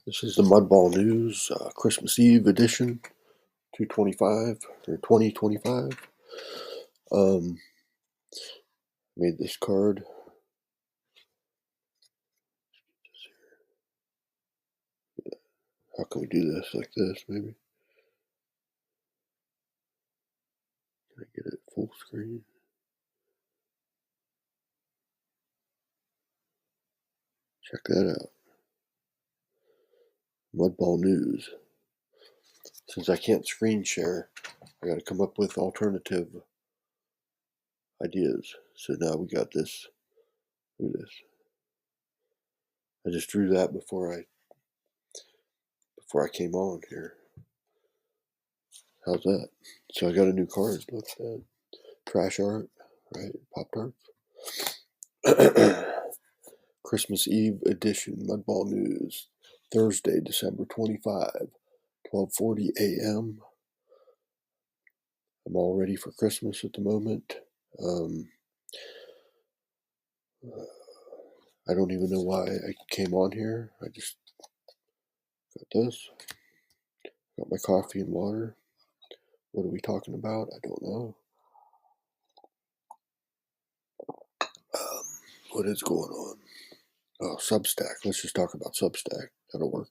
This is the Mudball News, Christmas Eve edition, 225 or 2025. Um, Made this card. How can we do this like this? Maybe. Can I get it full screen? Check that out. Mudball News. Since I can't screen share, I got to come up with alternative ideas. So now we got this. Do this. I just drew that before I came on here. How's that? So I got a new card. Look at that. Trash art, right? Pop tarts. Christmas Eve edition, Mudball News, Thursday, December 25, 12:40 a.m. I'm all ready for Christmas at the moment. I don't even know why I came on here. I just got this. Got my coffee and water. What are we talking about? I don't know. What is going on? Oh, Substack. Let's just talk about Substack. That'll work.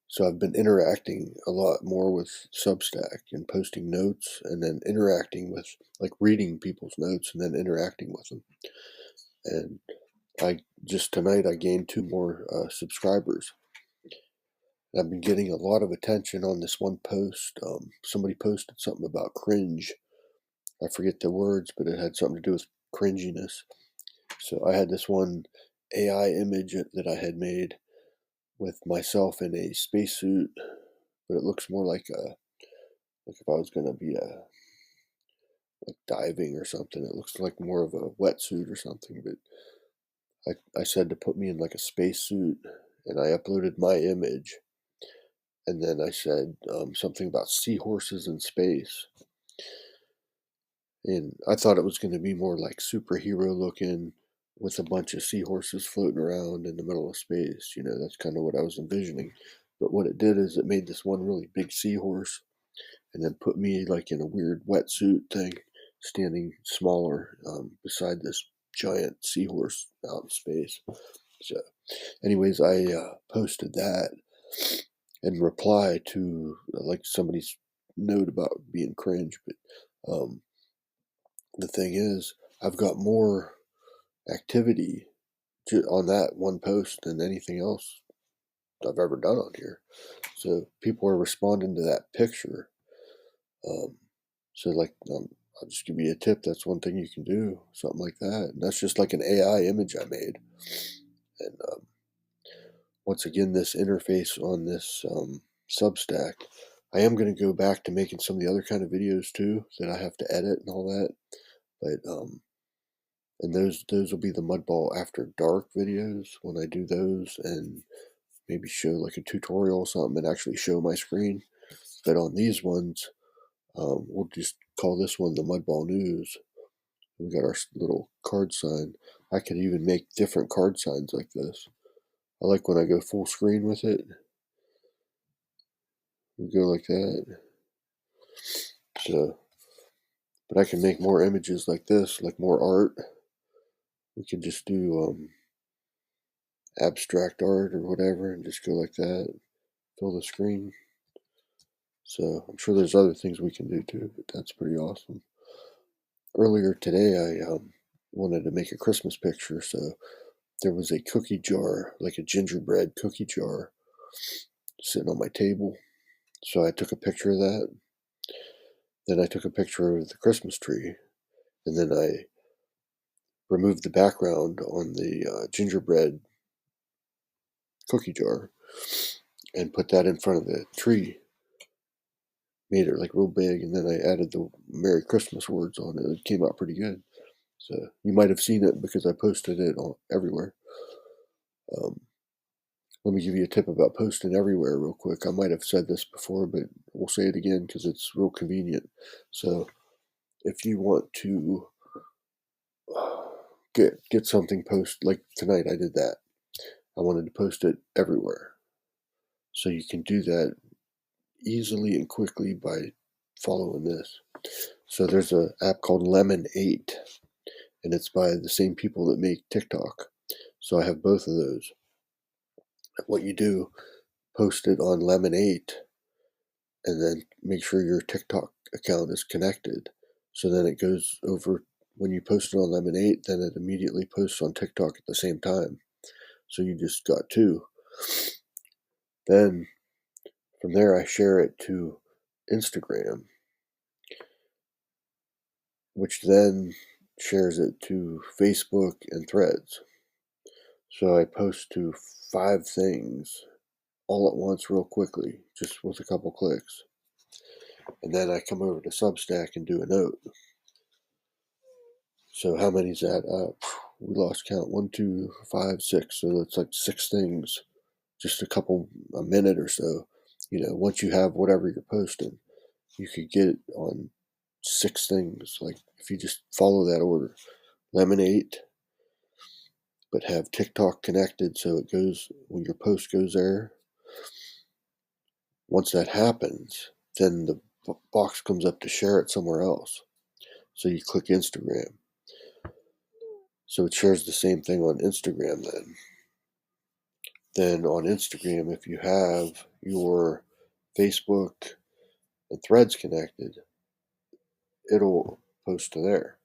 So I've been interacting a lot more with Substack and posting notes and then interacting with, like, reading people's notes and then interacting with them. And tonight I gained 2 more subscribers. And I've been getting a lot of attention on this one post. Somebody posted something about cringe. I forget the words, but it had something to do with cringiness. So I had this one AI image that I had made with myself in a spacesuit, but it looks more like if I was gonna be like diving or something. It looks like more of a wetsuit or something. But I said to put me in like a spacesuit, and I uploaded my image, and then I said something about seahorses in space, and I thought it was going to be more like superhero looking with a bunch of seahorses floating around in the middle of space. That's kind of what I was envisioning. But what it did is it made this one really big seahorse and then put me like in a weird wetsuit thing, standing smaller beside this giant seahorse out in space. So, anyways, I posted that in reply to like somebody's note about being cringe. But the thing is, I've got more activity on that one post than anything else I've ever done on here. So people are responding to that picture. So like, I'll just give you a tip. That's one thing you can do, something like that. And that's just like an AI image I made. And once again, this interface on this Substack, I am going to go back to making some of the other kind of videos too that I have to edit and all that. But and those will be the Mudball After Dark videos when I do those, and maybe show like a tutorial or something and actually show my screen. But on these ones, we'll just call this one the Mudball News. We got our little card sign. I could even make different card signs like this. I like when I go full screen with it. We go like that. So, but I can make more images like this, like more art. We can just do abstract art or whatever and just go like that. Fill the screen. So I'm sure there's other things we can do too, but that's pretty awesome. Earlier today, I wanted to make a Christmas picture, so there was a cookie jar, like a gingerbread cookie jar, sitting on my table. So I took a picture of that. Then I took a picture of the Christmas tree, and then I removed the background on the gingerbread cookie jar and put that in front of the tree. Made it like real big, and then I added the Merry Christmas words on it. It came out pretty good. So you might have seen it because I posted it everywhere. Let me give you a tip about posting everywhere real quick. I might have said this before, but we'll say it again because it's real convenient. So if you want to get something posted, like tonight I did that. I wanted to post it everywhere. So you can do that easily and quickly by following this. So there's an app called Lemon8, and it's by the same people that make TikTok. So I have both of those. What you do, post it on Lemon8, and then make sure your TikTok account is connected. So then it goes over, when you post it on Lemon8, then it immediately posts on TikTok at the same time. So you just got two. Then from there, I share it to Instagram, which then shares it to Facebook and Threads. So I post to 5 things all at once real quickly, just with a couple clicks. And then I come over to Substack and do a note. So how many is that? We lost count. 1, 2, 5, 6. So that's like 6 things, just a minute or so. Once you have whatever you're posting, you could get it on 6 things. Like if you just follow that order, Lemon8, but have TikTok connected so it goes when your post goes there. Once that happens, then the box comes up to share it somewhere else. So you click Instagram. So it shares the same thing on Instagram then. Then on Instagram, if you have your Facebook and Threads connected, it'll post to there.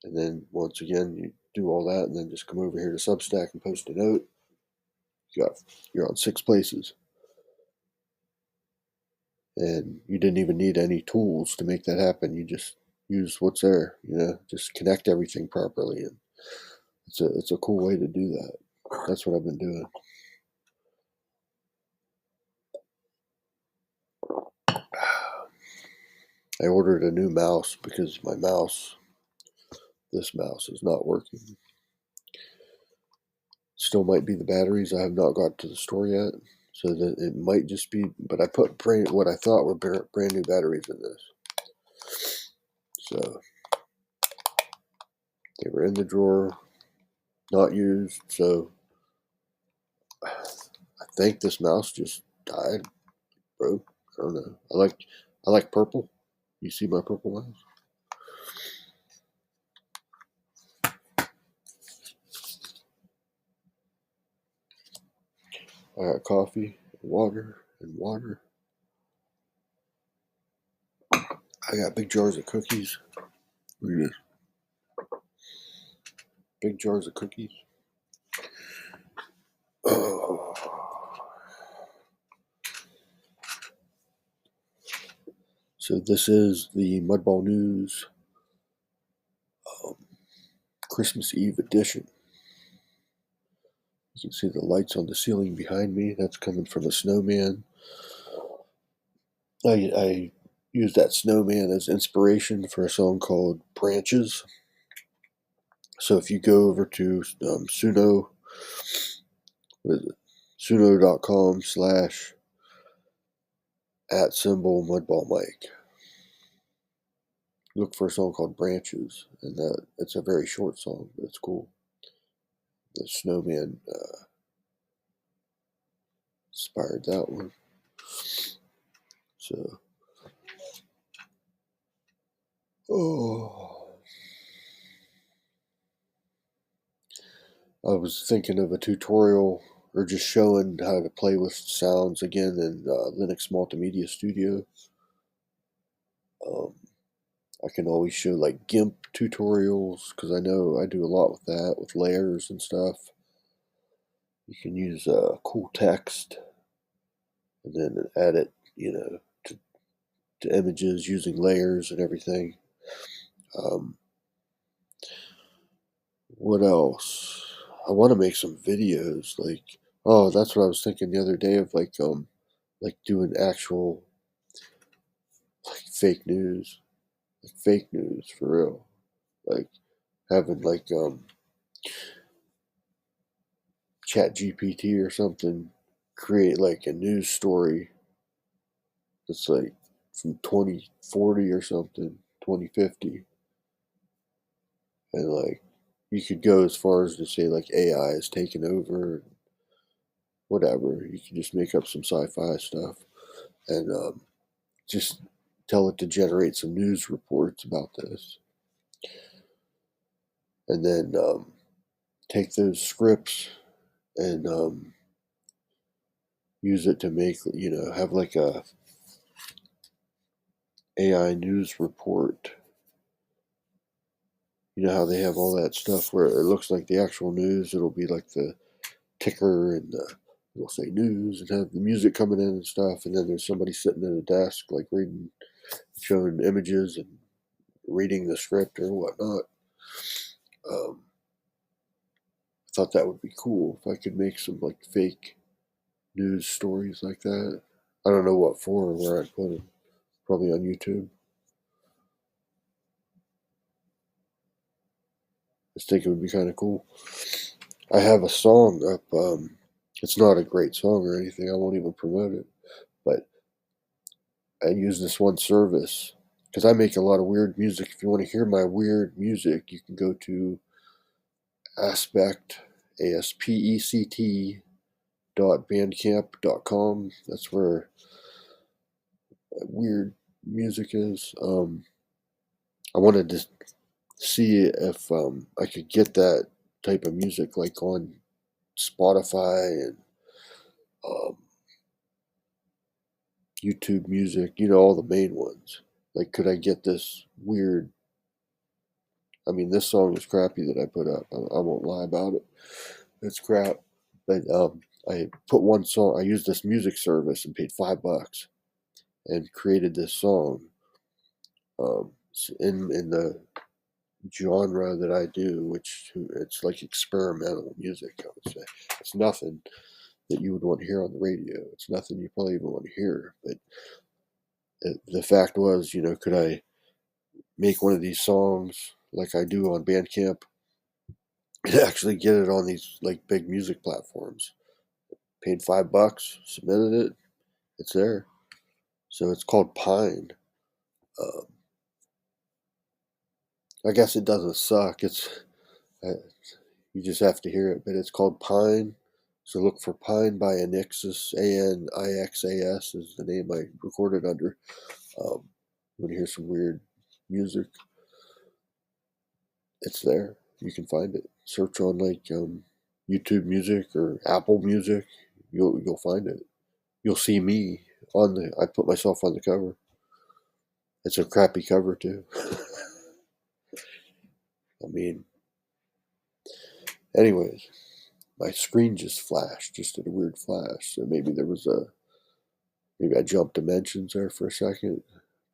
And then once again, you do all that and then just come over here to Substack and post a note. You're on 6 places. And you didn't even need any tools to make that happen. You just use what's there, just connect everything properly. And it's a cool way to do that. That's what I've been doing. I ordered a new mouse because this mouse is not working. Still might be the batteries. I have not got to the store yet. So that it might just be, but I put what I thought were brand new batteries in this. So they were in the drawer, not used. So I think this mouse just died, bro. I don't know. I like purple. You see my purple mouse? I got coffee, water, and water. I got big jars of cookies. Look at this. Big jars of cookies. Oh. So this is the Mudball News Christmas Eve edition. You can see the lights on the ceiling behind me. That's coming from a snowman. I used that snowman as inspiration for a song called Branches. So if you go over to Suno, what is it? Suno.com /@ Mudball Mike. Look for a song called Branches, and it's a very short song, but it's cool. The snowman inspired that one. So, I was thinking of a tutorial or just showing how to play with sounds again in Linux Multimedia Studio. I can always show like GIMP tutorials because I know I do a lot with that, with layers and stuff. You can use cool text and then add it, to images using layers and everything. What else? I want to make some videos. That's what I was thinking the other day of like doing actual fake news for real. Like having Chat GPT or something create like a news story that's like from 2040 or something, 2050, and like you could go as far as to say like AI is taking over. whatever. You can just make up some sci-fi stuff and just tell it to generate some news reports about this, and then take those scripts and use it to make, have like a AI news report. You know how they have all that stuff where it looks like the actual news. It'll be like the ticker and it'll say news and have the music coming in and stuff. And then there's somebody sitting at a desk like reading, showing images and reading the script or whatnot. I thought that would be cool if I could make some like fake news stories like that. I don't know what for or where I'd put them. Probably on YouTube. I just think it would be kind of cool. I have a song up. It's not a great song or anything. I won't even promote it. But I use this one service because I make a lot of weird music. If you want to hear my weird music, you can go to Aspect, ASPECT .bandcamp.com. That's where weird music is. I wanted to see if I could get that type of music like on Spotify and um, YouTube Music, all the main ones. Like, could I get this weird? I mean, this song is crappy that I put up. I won't lie about it. It's crap. But I put one song. I used this music service and paid $5 and created this song. In the genre that I do, which it's like experimental music, I would say. It's nothing that you would want to hear on the radio. It's nothing you probably even want to hear. But the fact was, could I make one of these songs like I do on Bandcamp and actually get it on these like big music platforms? Paid $5, submitted it, it's there. So it's called Pine. Um, I guess it doesn't suck. Uh, you just have to hear it, but it's called Pine. So look for Pine by Anixas, Anixas is the name I recorded under. When you hear some weird music, it's there. You can find it. Search on like YouTube Music or Apple Music. You'll find it. You'll see me on the. I put myself on the cover. It's a crappy cover too. I mean, anyways, my screen just flashed. Just did a weird flash. So maybe I jumped dimensions there for a second.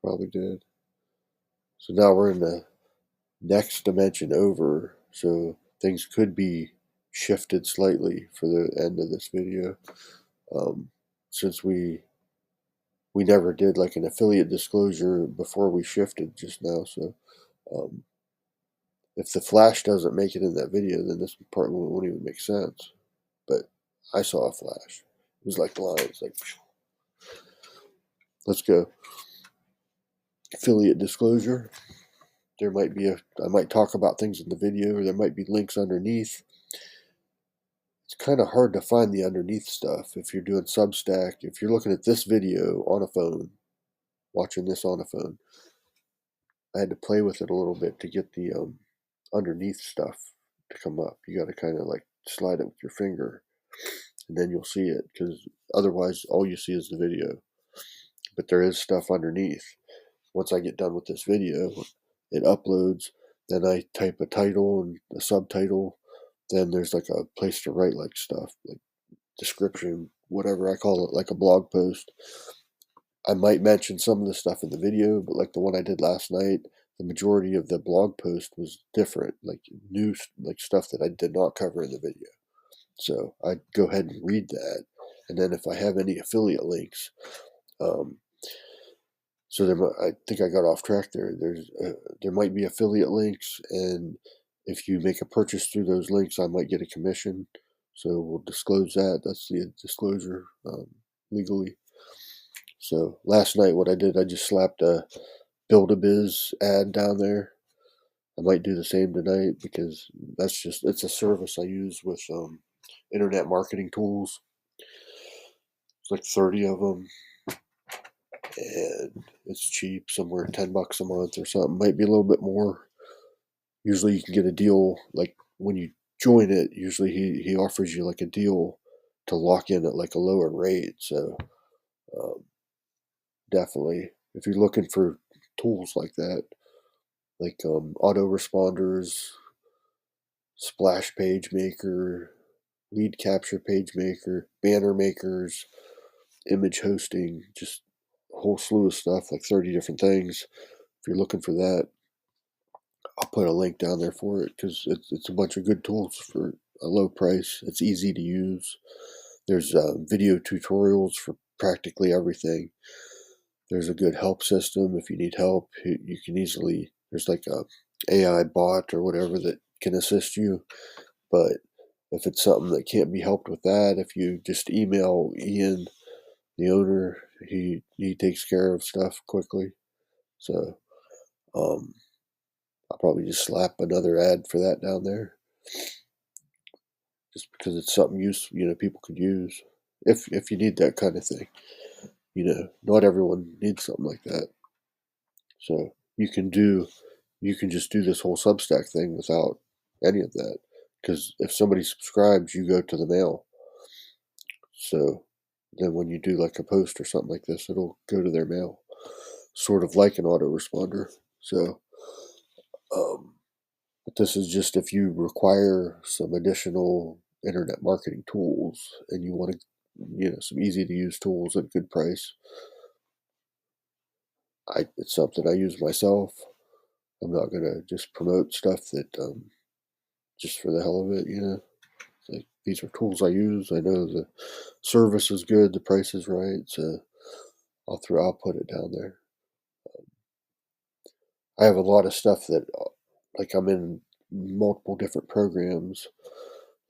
Probably did. So now we're in the next dimension over. So things could be shifted slightly for the end of this video. Since we never did like an affiliate disclosure before we shifted just now. So um, if the flash doesn't make it in that video, then this part won't even make sense. But I saw a flash. It was like lines, like, let's go. Affiliate disclosure. I might talk about things in the video, or there might be links underneath. It's kind of hard to find the underneath stuff if you're doing Substack. If you're looking at this video on a phone, watching this on a phone, I had to play with it a little bit to get the underneath stuff to come up. You got to kind of like slide it with your finger, and then you'll see it, because otherwise all you see is the video. But there is stuff underneath. Once I get done with this video, it uploads. Then I type a title and a subtitle. Then there's like a place to write like stuff, like description, whatever I call it, like a blog post. I might mention some of the stuff in the video, but like the one I did last night, the majority of the blog post was different, like new, like stuff that I did not cover in the video. So I'd go ahead and read that, and then if I have any affiliate links, um, so I think I got off track there. There might be affiliate links, and if you make a purchase through those links, I might get a commission. So we'll disclose that. That's the disclosure legally. So last night, what I did, I just slapped a Build-A-Biz ad down there. I might do the same tonight because it's a service I use with internet marketing tools. It's like 30 of them, and it's cheap, somewhere $10 a month or something. Might be a little bit more. Usually you can get a deal, like when you join it, usually he offers you like a deal to lock in at like a lower rate. So um, definitely, if you're looking for tools like that, like autoresponders, splash page maker, lead capture page maker, banner makers, image hosting, just a whole slew of stuff, like 30 different things. If you're looking for that, I'll put a link down there for it because it's a bunch of good tools for a low price. It's easy to use. There's video tutorials for practically everything. There's a good help system. If you need help, you can easily, there's like a AI bot or whatever that can assist you. But if it's something that can't be helped with that, if you just email Ian, the owner, he takes care of stuff quickly. So I'll probably just slap another ad for that down there, just because it's something people could use if you need that kind of thing. Not everyone needs something like that. So you can just do this whole Substack thing without any of that. Because if somebody subscribes, you go to the mail. So then when you do like a post or something like this, it'll go to their mail, sort of like an autoresponder. So, but this is just if you require some additional internet marketing tools and you want to, some easy to use tools at a good price. It's something I use myself. I'm not gonna just promote stuff that just for the hell of it. Like, these are tools I use. I know the service is good, the price is right, so I'll put it down there. I have a lot of stuff that, like, I'm in multiple different programs,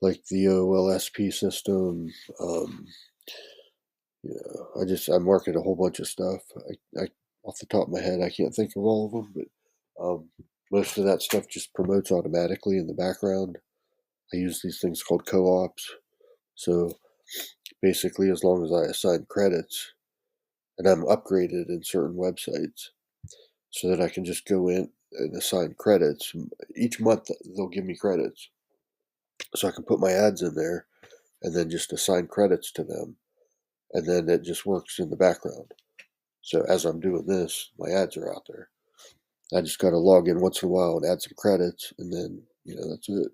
like the OLSP system. I market a whole bunch of stuff. I off the top of my head, I can't think of all of them, but most of that stuff just promotes automatically in the background. I use these things called co-ops. So basically, as long as I assign credits and I'm upgraded in certain websites, so that I can just go in and assign credits. Each month they'll give me credits. So I can put my ads in there and then just assign credits to them. And then it just works in the background. So as I'm doing this, my ads are out there. I just got to log in once in a while and add some credits, and then, that's it.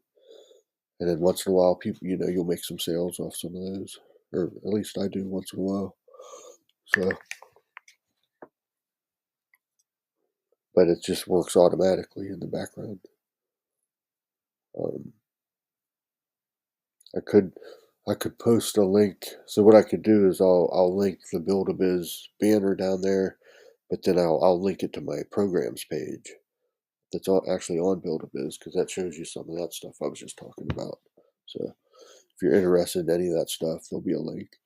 And then once in a while, people, you'll make some sales off some of those. Or at least I do once in a while. So, but it just works automatically in the background. Um, I could post a link. So what I could do is I'll link the Build-A-Biz banner down there, but then I'll link it to my programs page that's actually on Build-A-Biz, because that shows you some of that stuff I was just talking about. So if you're interested in any of that stuff, there'll be a link.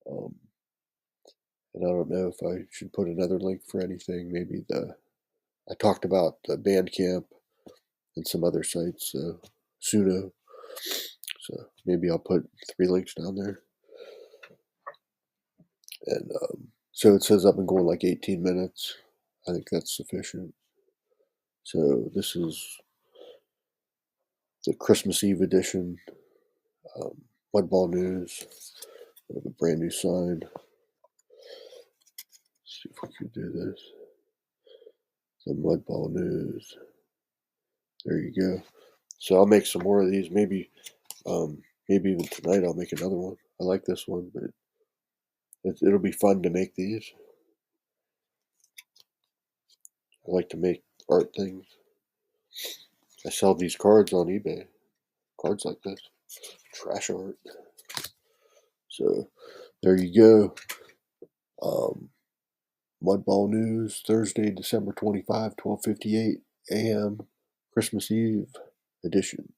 And I don't know if I should put another link for anything. Maybe I talked about the Bandcamp and some other sites, Suno. So maybe I'll put 3 links down there. And so it says I've been going like 18 minutes. I think that's sufficient. So this is the Christmas Eve edition. Mudball News. We have a brand new sign. Let's see if we can do this. The Mudball News. There you go. So I'll make some more of these. Maybe even tonight I'll make another one. I like this one, but it'll be fun to make these. I like to make art things. I sell these cards on eBay. Cards like this. Trash art. So there you go. Mudball News, Thursday, December 25, 12:58 a.m., Christmas Eve edition.